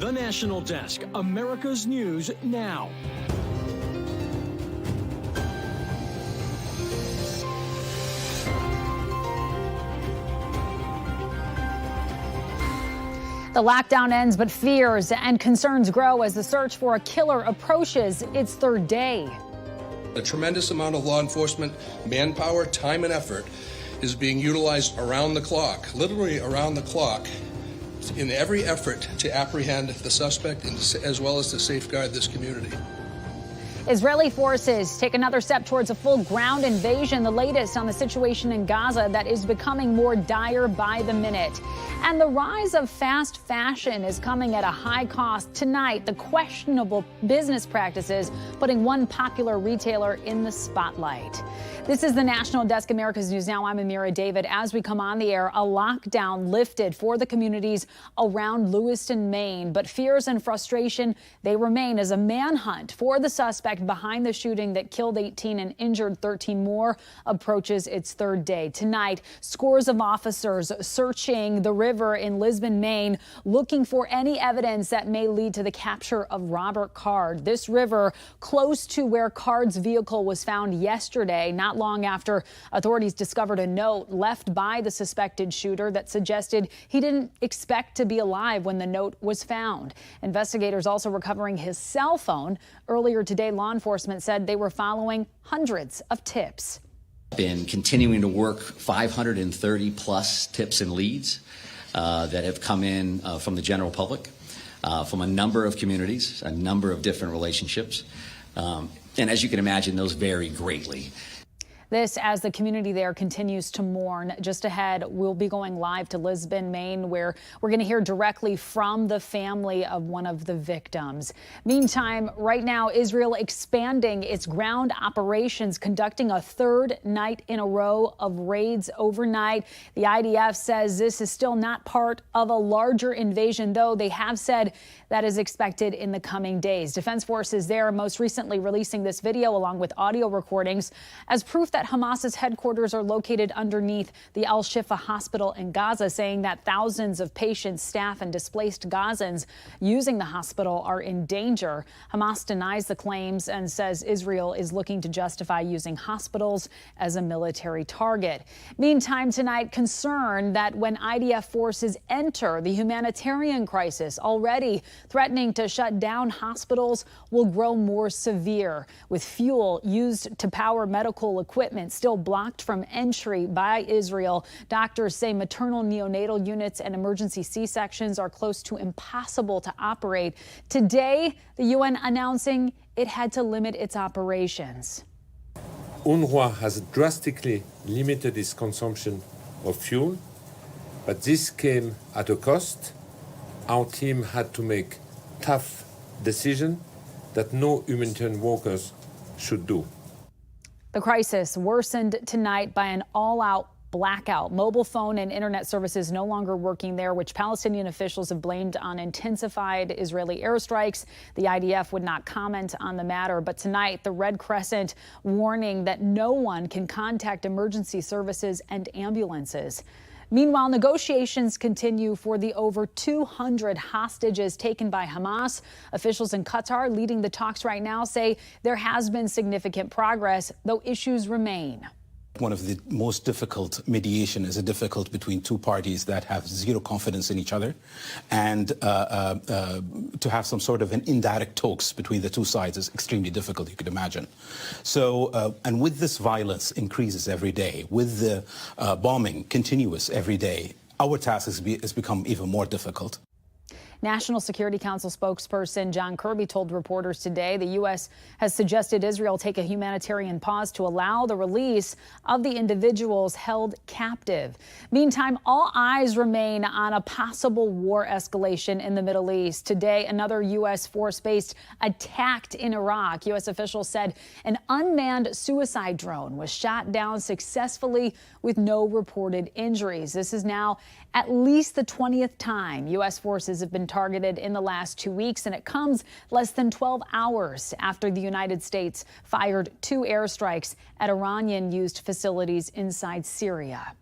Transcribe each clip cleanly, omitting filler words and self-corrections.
The National Desk, America's News Now. The lockdown ends, but fears and concerns grow as the search for a killer approaches its third day. A tremendous amount of law enforcement manpower, time, and effort is being utilized around the clock, literally around the clock, in every effort to apprehend the suspect as well as to safeguard this community. Israeli forces take another step towards a full ground invasion, the latest on the situation in Gaza that is becoming more dire by the minute. And the rise of fast fashion is coming at a high cost. Tonight, the questionable business practices putting one popular retailer in the spotlight. This is the National Desk, America's News Now. I'm Amira David. As we come on the air, a lockdown lifted for the communities around Lewiston, Maine. But fears and frustration, they remain as a manhunt for the suspect behind the shooting that killed 18 and injured 13 more approaches its third day. Tonight, scores of officers searching the river in Lisbon, Maine, looking for any evidence that may lead to the capture of Robert Card. This river close to where Card's vehicle was found yesterday, not long after authorities discovered a note left by the suspected shooter that suggested he didn't expect to be alive when the note was found. Investigators also recovering his cell phone. Earlier today, law enforcement said they were following hundreds of tips. Been continuing to work 530 plus tips and leads that have come in from the general public, from a number of communities, a number of different relationships. And as you can imagine, those vary greatly. This as the community there continues to mourn. Just ahead, we'll be going live to Lisbon, Maine, where we're going to hear directly from the family of one of the victims. Meantime, right now, Israel expanding its ground operations, conducting a third night in a row of raids overnight. The IDF says this is still not part of a larger invasion, though they have said that is expected in the coming days. Defense forces there most recently releasing this video along with audio recordings as proof that Hamas's headquarters are located underneath the Al-Shifa hospital in Gaza, saying that thousands of patients, staff, and displaced Gazans using the hospital are in danger. Hamas denies the claims and says Israel is looking to justify using hospitals as a military target. Meantime, tonight, concern that when IDF forces enter the humanitarian crisis already threatening to shut down hospitals will grow more severe, with fuel used to power medical equipment still blocked from entry by Israel. Doctors say maternal neonatal units and emergency C-sections are close to impossible to operate. Today, the UN announcing it had to limit its operations. UNRWA has drastically limited its consumption of fuel, but this came at a cost. Our team had to make tough decisions that no humanitarian workers should do. The crisis worsened tonight by an all-out blackout. Mobile phone and internet services no longer working there, which Palestinian officials have blamed on intensified Israeli airstrikes. The IDF would not comment on the matter, but tonight the Red Crescent warning that no one can contact emergency services and ambulances. Meanwhile, negotiations continue for the over 200 hostages taken by Hamas. Officials in Qatar leading the talks right now say there has been significant progress, though issues remain. One of the most difficult mediation is a difficult between two parties that have zero confidence in each other, and to have some sort of an indirect talks between the two sides is extremely difficult, you could imagine. So, and with this violence increases every day, with the bombing continuous every day, our task has become even more difficult. National Security Council spokesperson John Kirby told reporters today the U.S. has suggested Israel take a humanitarian pause to allow the release of the individuals held captive. Meantime, all eyes remain on a possible war escalation in the Middle East. Today, another U.S. force base attacked in Iraq. U.S. officials said an unmanned suicide drone was shot down successfully with no reported injuries. This is now at least the 20th time U.S. forces have been targeted in the last 2 weeks, and it comes less than 12 hours after the United States fired 2 airstrikes at Iranian-used facilities inside Syria.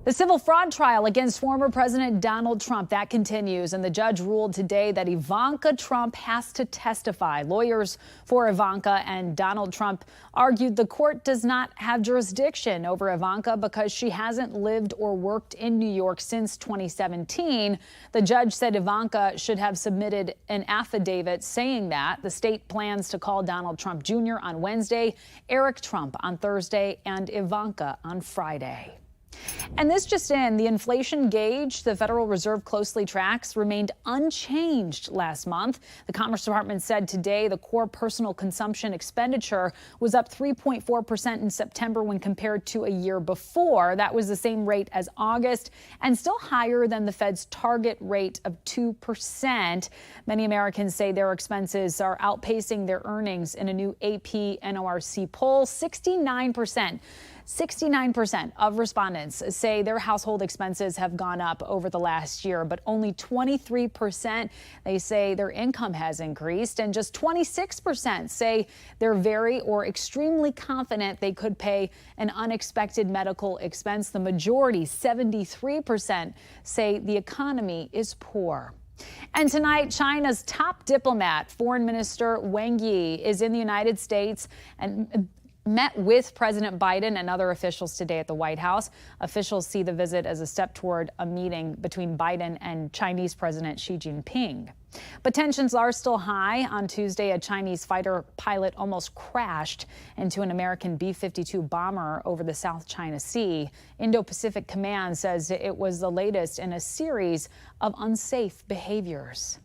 The civil fraud trial against former President Donald Trump, that continues, and the judge ruled today that Ivanka Trump has to testify. Lawyers for Ivanka and Donald Trump argued the court does not have jurisdiction over Ivanka because she hasn't lived or worked in New York since 2017. The judge said Ivanka should have submitted an affidavit saying that. The state plans to call Donald Trump Jr. on Wednesday, Eric Trump on Thursday, and Ivanka on Friday. And this just in, the inflation gauge the Federal Reserve closely tracks remained unchanged last month. The Commerce Department said today the core personal consumption expenditure was up 3.4% in September when compared to a year before. That was the same rate as August and still higher than the Fed's target rate of 2%. Many Americans say their expenses are outpacing their earnings in a new AP NORC poll. 69% of respondents say their household expenses have gone up over the last year, but only 23% they say their income has increased, and just 26% say they're very or extremely confident they could pay an unexpected medical expense. The majority, 73%, say the economy is poor. And tonight, China's top diplomat, Foreign Minister Wang Yi, is in the United States and met with President Biden and other officials today at the White House. Officials see the visit as a step toward a meeting between Biden and Chinese President Xi Jinping. But tensions are still high. On Tuesday, a Chinese fighter pilot almost crashed into an American B-52 bomber over the South China Sea. Indo-Pacific Command says it was the latest in a series of unsafe behaviors.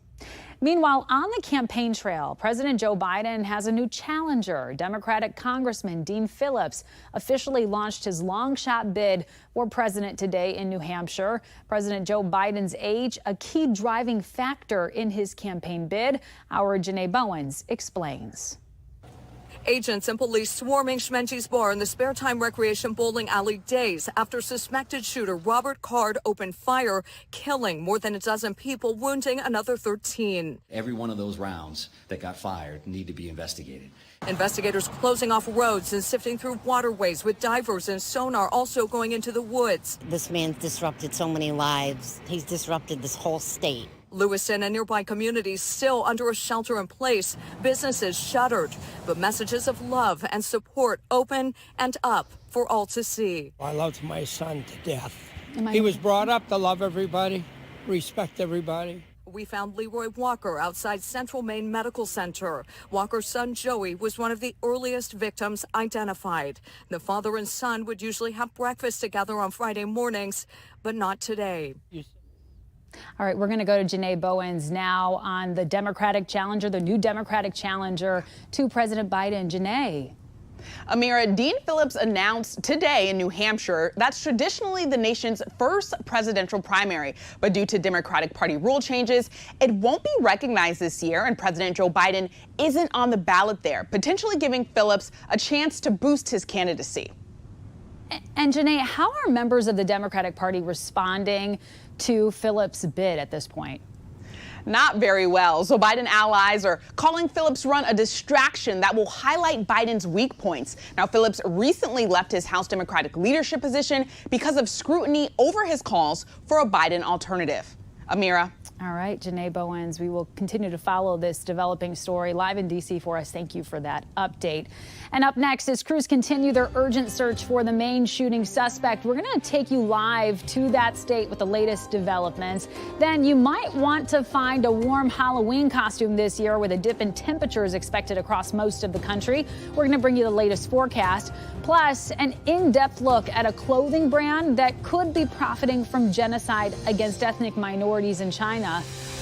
Meanwhile, on the campaign trail, President Joe Biden has a new challenger. Democratic Congressman Dean Phillips officially launched his long-shot bid for president today in New Hampshire. President Joe Biden's age, a key driving factor in his campaign bid. Our Janae Bowens explains. Agents and police swarming Schmenchi's bar in the Spare Time Recreation Bowling Alley days after suspected shooter Robert Card opened fire, killing more than a dozen people, wounding another 13. Every one of those rounds that got fired need to be investigated. Investigators closing off roads and sifting through waterways with divers and sonar also going into the woods. This man's disrupted so many lives. He's disrupted this whole state. Lewiston and nearby communities still under a shelter-in-place, businesses shuttered, but messages of love and support open and up for all to see. I loved my son to death. He was brought up to love everybody, respect everybody. We found Leroy Walker outside Central Maine Medical Center. Walker's son Joey was one of the earliest victims identified. The father and son would usually have breakfast together on Friday mornings, but not today. All right, we're going to go to Janae Bowens now on the Democratic challenger, the new Democratic challenger to President Biden. Janae. Amira, Dean Phillips announced today in New Hampshire that's traditionally the nation's first presidential primary. But due to Democratic Party rule changes, it won't be recognized this year, and President Joe Biden isn't on the ballot there, potentially giving Phillips a chance to boost his candidacy. And Janae, how are members of the Democratic Party responding to Phillips' bid at this point? Not very well. So Biden allies are calling Phillips' run a distraction that will highlight Biden's weak points. Now, Phillips recently left his House Democratic leadership position because of scrutiny over his calls for a Biden alternative. Amira. All right, Janae Bowens, we will continue to follow this developing story live in D.C. for us. Thank you for that update. And up next, as crews continue their urgent search for the Maine shooting suspect, we're going to take you live to that state with the latest developments. Then you might want to find a warm Halloween costume this year with a dip in temperatures expected across most of the country. We're going to bring you the latest forecast, plus an in-depth look at a clothing brand that could be profiting from genocide against ethnic minorities in China.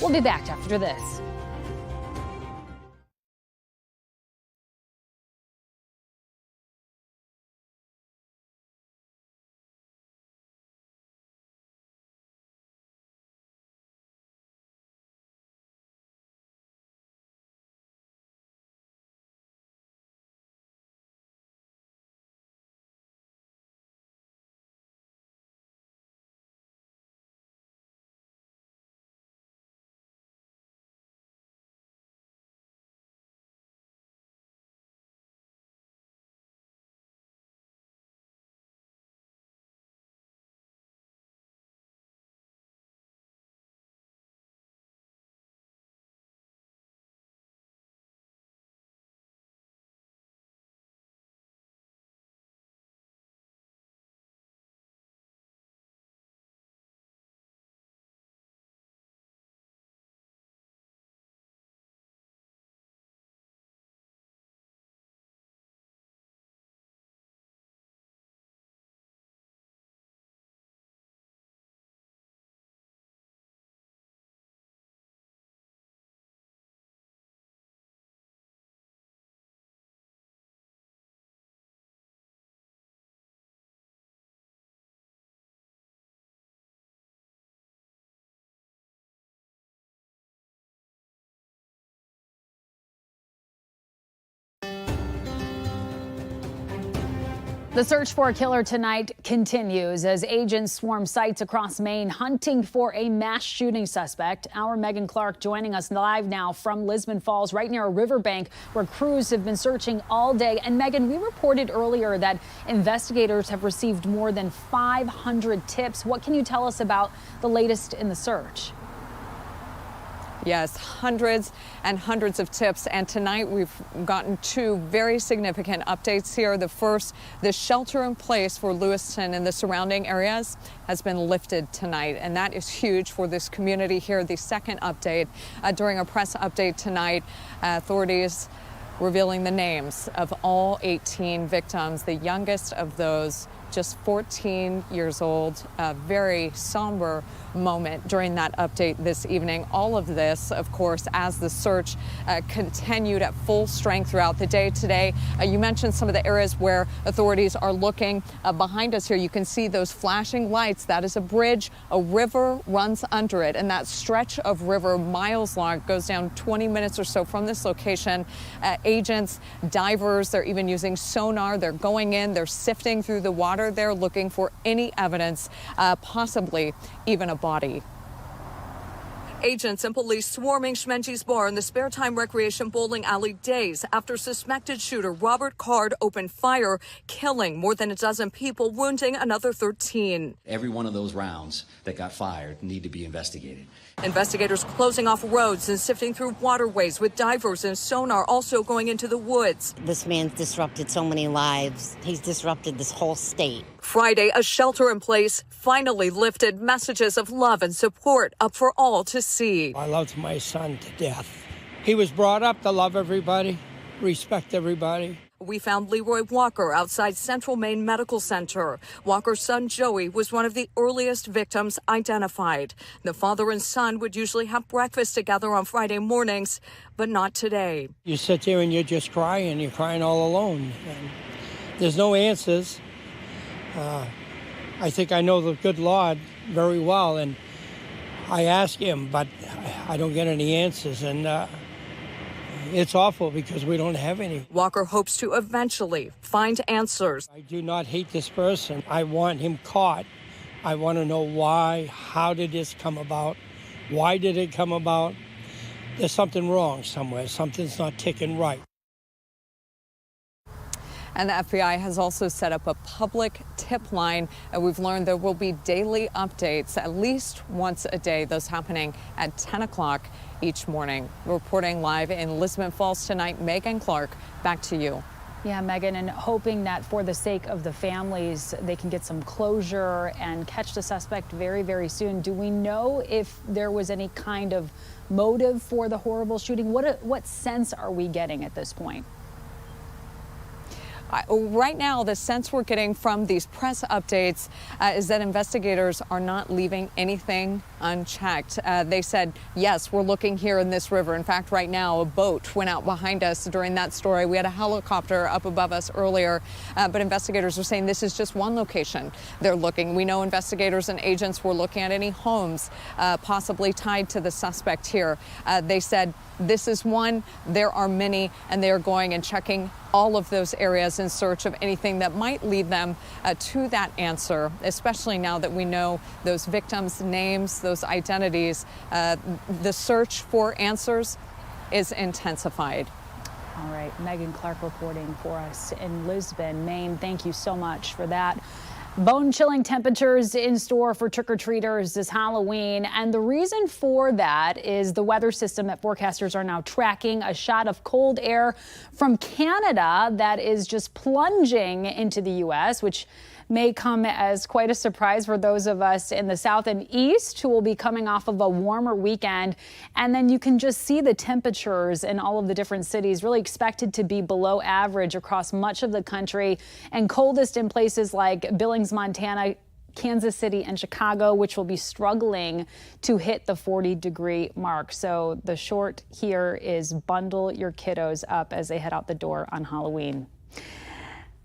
We'll be back after this. The search for a killer tonight continues as agents swarm sites across Maine hunting for a mass shooting suspect. Our Megan Clark joining us live now from Lisbon Falls, right near a riverbank where crews have been searching all day. And Megan, we reported earlier that investigators have received more than 500 tips. What can you tell us about the latest in the search? Yes, hundreds and hundreds of tips. And tonight we've gotten two very significant updates here. The first, the shelter in place for Lewiston and the surrounding areas has been lifted tonight. And that is huge for this community here. The second update, during a press update tonight, authorities revealing the names of all 18 victims, the youngest of those just 14 years old. A very somber moment during that update this evening. All of this, of course, as the search continued at full strength throughout the day today. You mentioned some of the areas where authorities are looking. Behind us here, you can see those flashing lights. That is a bridge. A river runs under it, and that stretch of river, miles long, goes down 20 minutes or so from this location. Agents, divers, they're even using sonar. They're going in, they're sifting through the water. They're looking for any evidence, possibly even a body. Agents and police swarming Schmenge's Bar in the Spare Time Recreation Bowling Alley days after suspected shooter Robert Card opened fire, killing more than a dozen people, wounding another 13. Every one of those rounds that got fired need to be investigated. Investigators closing off roads and sifting through waterways with divers and sonar also going into the woods. This man's disrupted so many lives. He's disrupted this whole state. Friday, a shelter in place finally lifted, messages of love and support up for all to see. I loved my son to death. He was brought up to love everybody, respect everybody. We found Leroy Walker outside Central Maine Medical Center. Walker's son, Joey, was one of the earliest victims identified. The father and son would usually have breakfast together on Friday mornings, but not today. You sit there and you're just crying. You're crying all alone. And there's no answers. I think I know the good Lord very well, and I ask him, but I don't get any answers. And it's awful because we don't have any. Walker hopes to eventually find answers. I do not hate this person. I want him caught. I want to know why. How did this come about? Why did it come about? There's something wrong somewhere. Something's not ticking right. And the FBI has also set up a public tip line. We've learned there will be daily updates at least once a day, those happening at 10 o'clock each morning. Reporting live in Lisbon Falls tonight, Megan Clark, back to you. Yeah, Megan, and hoping that for the sake of the families, they can get some closure and catch the suspect very, very soon. Do we know if there was any kind of motive for the horrible shooting? What sense are we getting at this point? Right now, the sense we're getting from these press updates is that investigators are not leaving anything unchecked. They said, yes, we're looking here in this river. In fact, right now, a boat went out behind us during that story. We had a helicopter up above us earlier, but investigators are saying this is just one location they're looking. We know investigators and agents were looking at any homes possibly tied to the suspect here. They said this is one, there are many, and they are going and checking all of those areas in search of anything that might lead them to that answer, especially now that we know those victims' names, those identities. The search for answers is intensified. All right, Megan Clark reporting for us in Lisbon, Maine. Thank you so much for that. Bone-chilling temperatures in store for trick-or-treaters this Halloween, and the reason for that is the weather system that forecasters are now tracking, a shot of cold air from Canada that is just plunging into the U.S., which may come as quite a surprise for those of us in the south and east who will be coming off of a warmer weekend. And then you can just see the temperatures in all of the different cities really expected to be below average across much of the country, and coldest in places like Billings, Montana, Kansas City, and Chicago, which will be struggling to hit the 40-degree mark. So the short here is bundle your kiddos up as they head out the door on Halloween.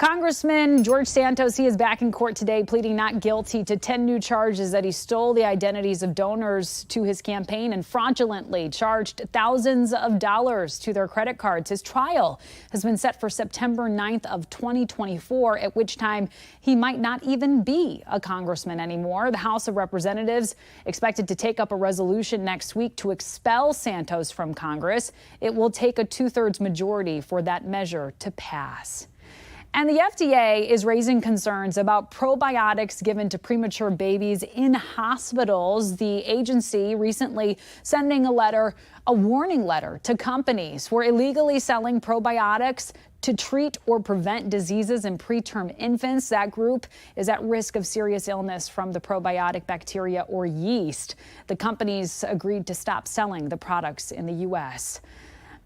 Congressman George Santos, he is back in court today pleading not guilty to 10 new charges that he stole the identities of donors to his campaign and fraudulently charged thousands of dollars to their credit cards. His trial has been set for September 9th of 2024, at which time he might not even be a congressman anymore. The House of Representatives expected to take up a resolution next week to expel Santos from Congress. It will take a 2/3 majority for that measure to pass. And the FDA is raising concerns about probiotics given to premature babies in hospitals. The agency recently sending a warning letter to companies for illegally selling probiotics to treat or prevent diseases in preterm infants. That group is at risk of serious illness from the probiotic bacteria or yeast. The companies agreed to stop selling the products in the U.S.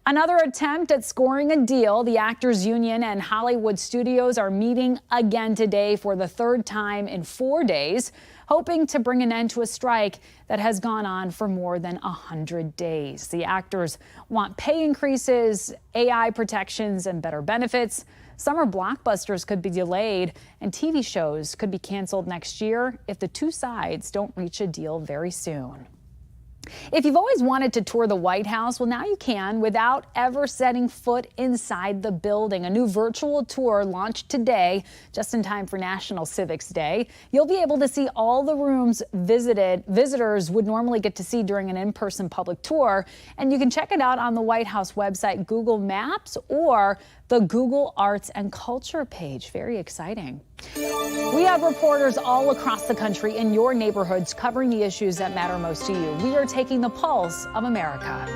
Another attempt at scoring a deal. The Actors Union and Hollywood studios are meeting again today for the third time in 4 days, hoping to bring an end to a strike that has gone on for more than 100 days. The actors want pay increases, AI protections, and better benefits. Summer blockbusters could be delayed, and TV shows could be canceled next year if the two sides don't reach a deal very soon. If you've always wanted to tour the White House, well, now you can without ever setting foot inside the building. A new virtual tour launched today, just in time for National Civics Day. You'll be able to see all the rooms visitors would normally get to see during an in-person public tour. And you can check it out on the White House website, Google Maps, or the Google Arts and Culture page. Very exciting. We have reporters all across the country in your neighborhoods covering the issues that matter most to you. We are taking the pulse of America.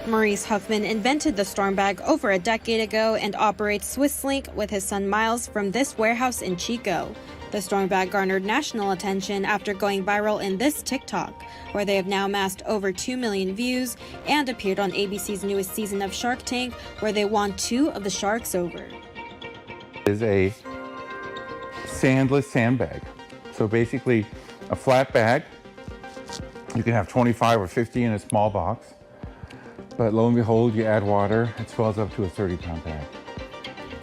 Maurice Huffman invented the storm bag over a decade ago and operates SwissLink with his son Miles from this warehouse in Chico. The storm bag garnered national attention after going viral in this TikTok, where they have now amassed over 2 million views and appeared on ABC's newest season of Shark Tank, where they won 2 of the sharks over. It is a sandless sandbag. So basically a flat bag. You can have 25 or 50 in a small box. But lo and behold, you add water, it swells up to a 30-pound bag.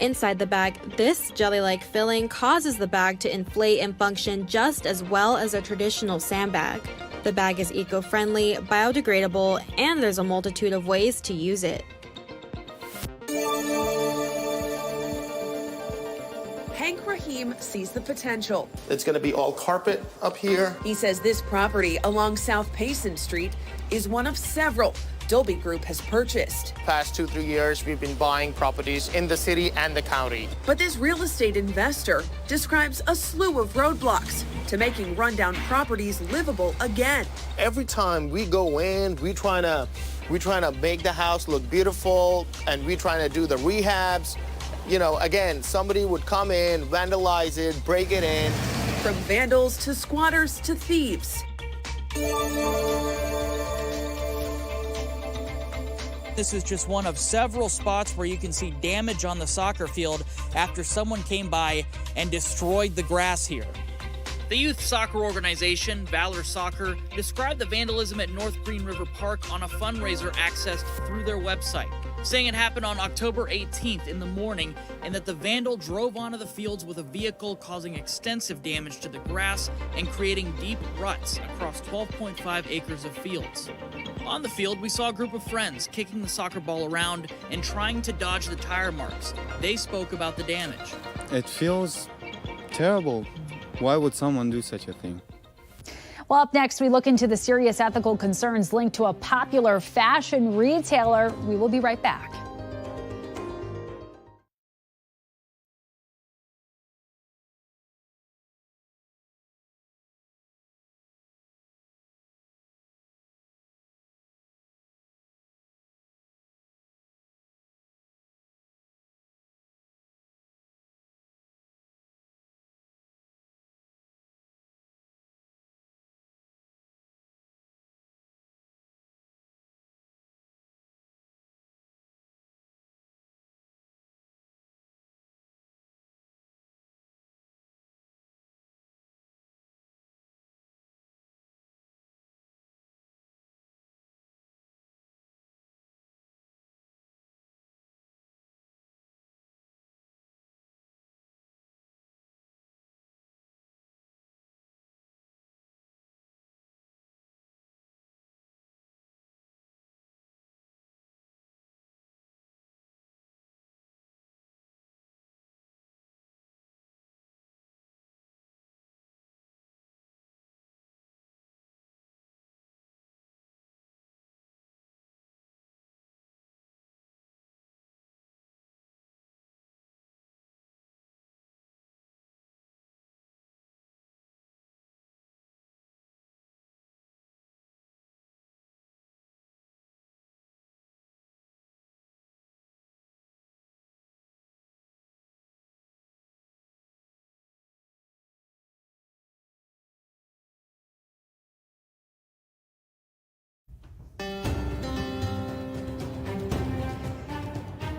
Inside the bag, this jelly-like filling causes the bag to inflate and function just as well as a traditional sandbag. The bag is eco-friendly, biodegradable, and there's a multitude of ways to use it. Hank Rahim sees the potential. It's going to be all carpet up here. He says this property along South Payson Street is one of several Dolby Group has purchased. Past 2-3 years, we've been buying properties in the city and the county. But this real estate investor describes a slew of roadblocks to making rundown properties livable again. Every time we go in, we're trying to make the house look beautiful, and we're trying to do the rehabs. You know, again, somebody would come in, vandalize it, break it in. From vandals to squatters to thieves. This is just one of several spots where you can see damage on the soccer field after someone came by and destroyed the grass here. The youth soccer organization, Valor Soccer, described the vandalism at North Green River Park on a fundraiser accessed through their website, saying it happened on October 18th in the morning and that the vandal drove onto the fields with a vehicle, causing extensive damage to the grass and creating deep ruts across 12.5 acres of fields. On the field, we saw a group of friends kicking the soccer ball around and trying to dodge the tire marks. They spoke about the damage. It feels terrible. Why would someone do such a thing? Well, up next, we look into the serious ethical concerns linked to a popular fashion retailer. We will be right back.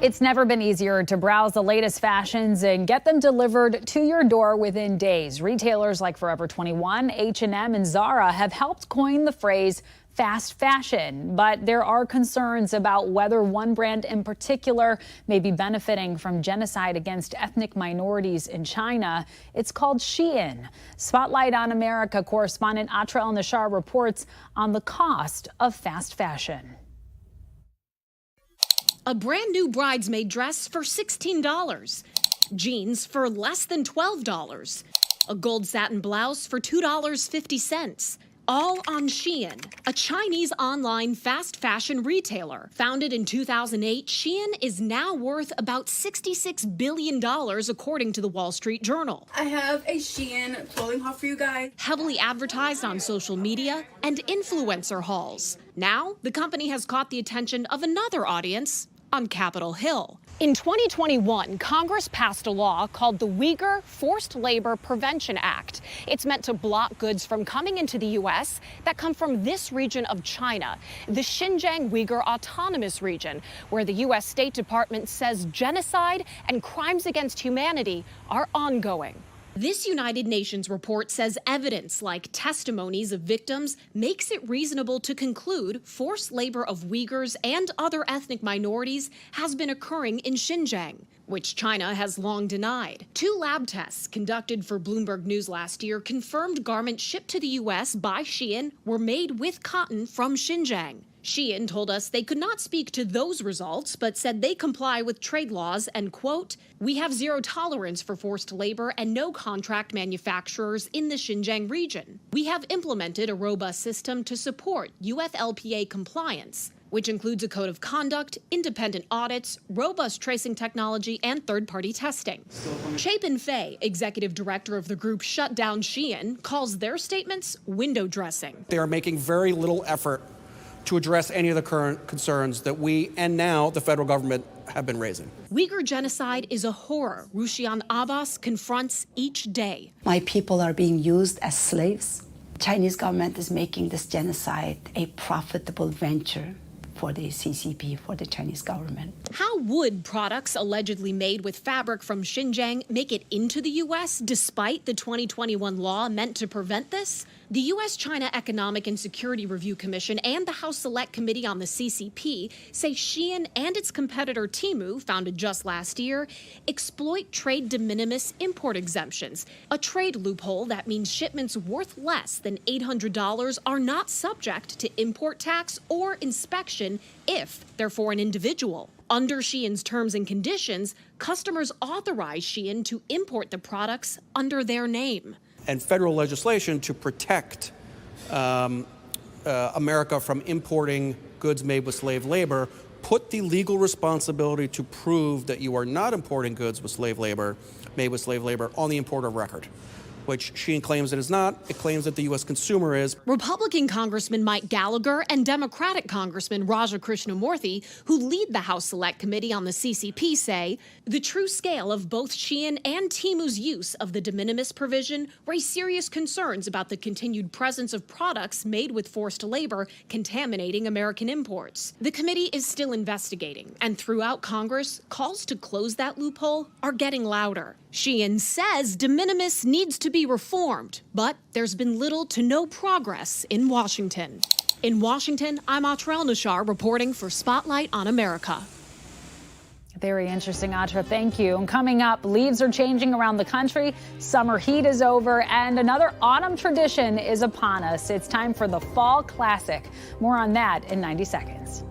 It's never been easier to browse the latest fashions and get them delivered to your door within days. Retailers like Forever 21, H&M, and Zara have helped coin the phrase fast fashion, but there are concerns about whether one brand in particular may be benefiting from genocide against ethnic minorities in China. It's called Shein. Spotlight on America correspondent Atra El-Nashar reports on the cost of fast fashion. A brand new bridesmaid dress for $16. Jeans for less than $12. A gold satin blouse for $2.50. All on Shein, a Chinese online fast fashion retailer. Founded in 2008, Shein is now worth about $66 billion, according to the Wall Street Journal. I have a Shein clothing haul for you guys. Heavily advertised on social media and influencer hauls. Now, the company has caught the attention of another audience on Capitol Hill. In 2021, Congress passed a law called the Uyghur Forced Labor Prevention Act. It's meant to block goods from coming into the U.S. that come from this region of China, the Xinjiang Uyghur Autonomous Region, where the U.S. State Department says genocide and crimes against humanity are ongoing. This United Nations report says evidence like testimonies of victims makes it reasonable to conclude forced labor of Uyghurs and other ethnic minorities has been occurring in Xinjiang, which China has long denied. 2 lab tests conducted for Bloomberg News last year confirmed garments shipped to the U.S. by Shein were made with cotton from Xinjiang. Shein told us they could not speak to those results, but said they comply with trade laws and, quote, "We have zero tolerance for forced labor and no contract manufacturers in the Xinjiang region. We have implemented a robust system to support UFLPA compliance, which includes a code of conduct, independent audits, robust tracing technology, and third-party testing." Chapin Fei, executive director of the group shut down Shein, calls their statements window dressing. They are making very little effort to address any of the current concerns that we and now the federal government have been raising. Uyghur genocide is a horror Rushian Abbas confronts each day. My people are being used as slaves. Chinese government is making this genocide a profitable venture for the CCP, for the Chinese government. How would products allegedly made with fabric from Xinjiang make it into the U.S. despite the 2021 law meant to prevent this? The U.S.-China Economic and Security Review Commission and the House Select Committee on the CCP say Shein and its competitor Temu, founded just last year, exploit trade de minimis import exemptions, a trade loophole that means shipments worth less than $800 are not subject to import tax or inspection if they're for an individual. Under Shein's terms and conditions, customers authorize Shein to import the products under their name. And federal legislation to protect America from importing goods made with slave labor put the legal responsibility to prove that you are not importing goods with slave labor, made with slave labor, on the importer of record, which Shein claims it is not. It claims that the U.S. consumer is. Republican Congressman Mike Gallagher and Democratic Congressman Raja Krishnamurthy, who lead the House Select Committee on the CCP, say the true scale of both Shein and Temu's use of the de minimis provision raise serious concerns about the continued presence of products made with forced labor contaminating American imports. The committee is still investigating, and throughout Congress, calls to close that loophole are getting louder. Shein says de minimis needs to be reformed, but there's been little to no progress in Washington. In Washington, I'm Atra El-Nashar reporting for Spotlight on America. Very interesting, Atra. Thank you. And coming up, leaves are changing around the country. Summer heat is over, and another autumn tradition is upon us. It's time for the Fall Classic. More on that in 90 seconds.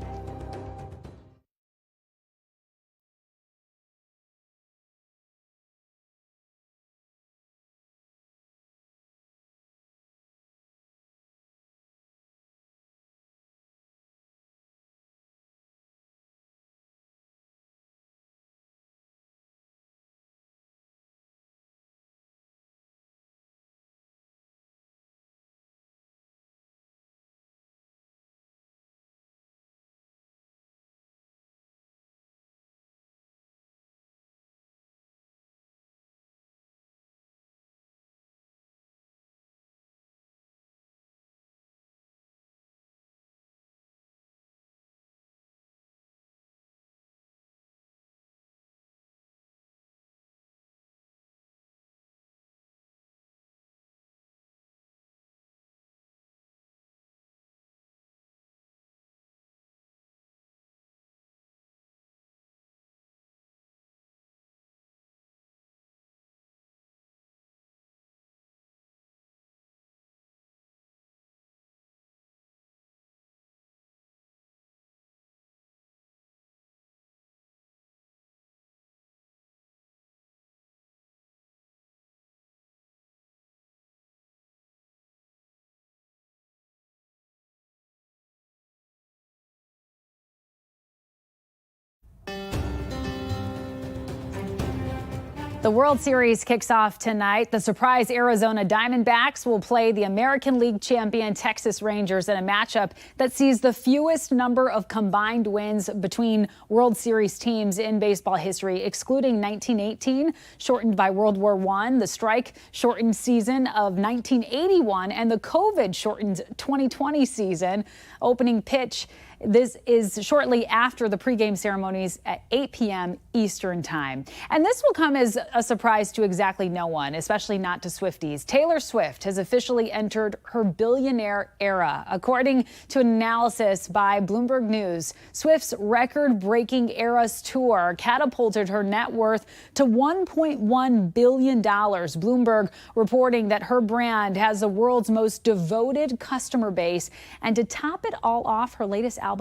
The World Series kicks off tonight. The surprise Arizona Diamondbacks will play the American League champion Texas Rangers in a matchup that sees the fewest number of combined wins between World Series teams in baseball history, excluding 1918, shortened by World War I, the strike-shortened season of 1981, and the COVID-shortened 2020 season. Opening pitch. This is shortly after the pregame ceremonies at 8 p.m. Eastern time. And this will come as a surprise to exactly no one, especially not to Swifties. Taylor Swift has officially entered her billionaire era. According to an analysis by Bloomberg News, Swift's record-breaking Eras tour catapulted her net worth to $1.1 billion. Bloomberg reporting that her brand has the world's most devoted customer base. And to top it all off, her latest album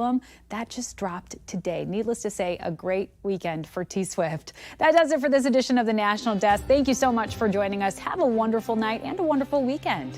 that just dropped today. Needless to say, a great weekend for T Swift. That does it for this edition of the National Desk. Thank you so much for joining us. Have a wonderful night and a wonderful weekend.